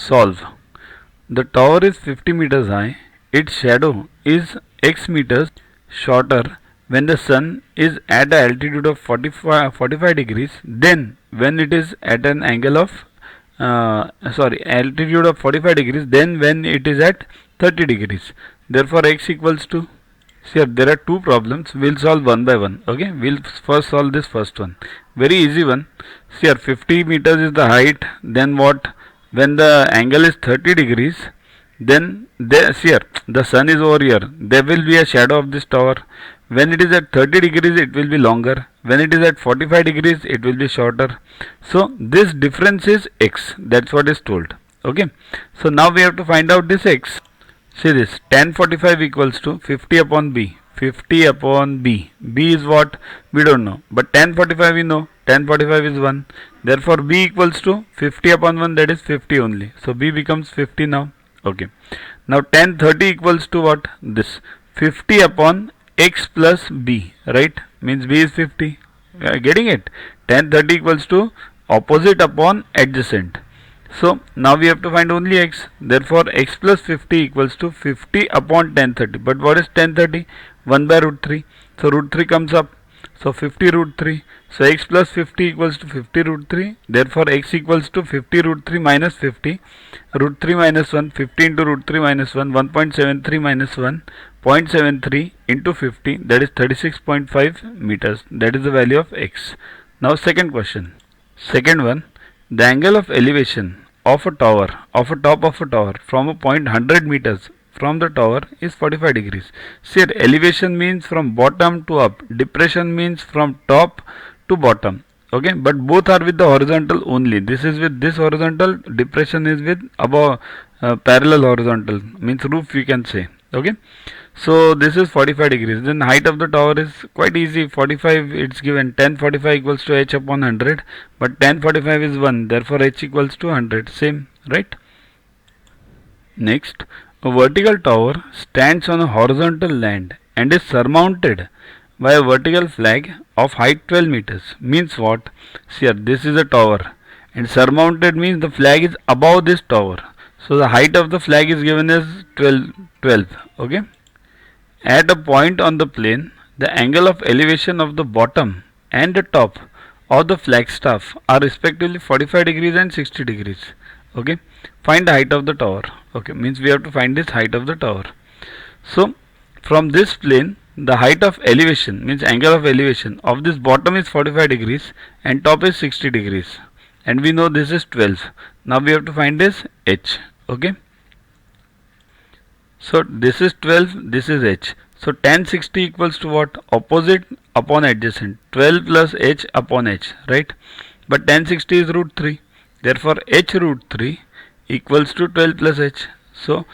Solve. The tower is 50 meters high. Its shadow is x meters shorter when the sun is at an altitude of 45 degrees then when it is at an angle of altitude of 45 degrees then when it is at 30 degrees. Therefore x equals to, here there are two problems, we'll solve one by one. Okay, we'll first solve this first one, very easy one. Here 50 meters is the height, then what, when the angle is 30 degrees then here the sun is over here, there will be a shadow of this tower. When it is at 30 degrees it will be longer, when it is at 45 degrees it will be shorter. So this difference is x, that's what is told. Okay, so now we have to find out this x. See this, tan 45 equals to 50 upon b. 50 upon b. b is what? We don't know. But tan 45 we know. Tan 45 is 1. Therefore b equals to 50 upon 1, that is 50 only. So b becomes 50 now. Okay. Now tan 30 equals to what? This. 50 upon x plus b. Right? Means b is 50. Getting it? Tan 30 equals to opposite upon adjacent. So now we have to find only x. Therefore x plus 50 equals to 50 upon tan 30. But what is tan 30? 1 by root 3. So root 3 comes up. So 50 root 3. So x plus 50 equals to 50 root 3. Therefore x equals to 50 root 3 minus 50. Root 3 minus 1. 50 into root 3 minus 1. 1.73 minus 1. 0.73 into 50. That is 36.5 meters. That is the value of x. Now second question. Second one. The angle of elevation of a tower, of a top of a tower from a point 100 meters from the tower is 45 degrees. See, elevation means from bottom to up, depression means from top to bottom. Okay, but both are with the horizontal only. This is with this horizontal, depression is with above parallel horizontal, means roof we can say. Okay, so this is 45 degrees. Then height of the tower is quite easy. 45 it's given. Tan 45 equals to h upon 100. But tan 45 is 1. Therefore h equals to 100. Same, right? Next, a vertical tower stands on a horizontal land and is surmounted by a vertical flag of height 12 meters. Means what? See here, this is a tower. And surmounted means the flag is above this tower. So the height of the flag is given as 12. Okay. At a point on the plane, the angle of elevation of the bottom and the top of the flagstaff are respectively 45 degrees and 60 degrees. Okay. Find the height of the tower. Okay. Means we have to find this height of the tower. So from this plane, the height of elevation means angle of elevation of this bottom is 45 degrees and top is 60 degrees. And we know this is 12. Now we have to find this h. Okay. So this is 12, this is h. So tan 60 equals to what? Opposite upon adjacent. 12 plus h upon h, right? But tan 60 is root 3. Therefore h root 3 equals to 12 plus h. So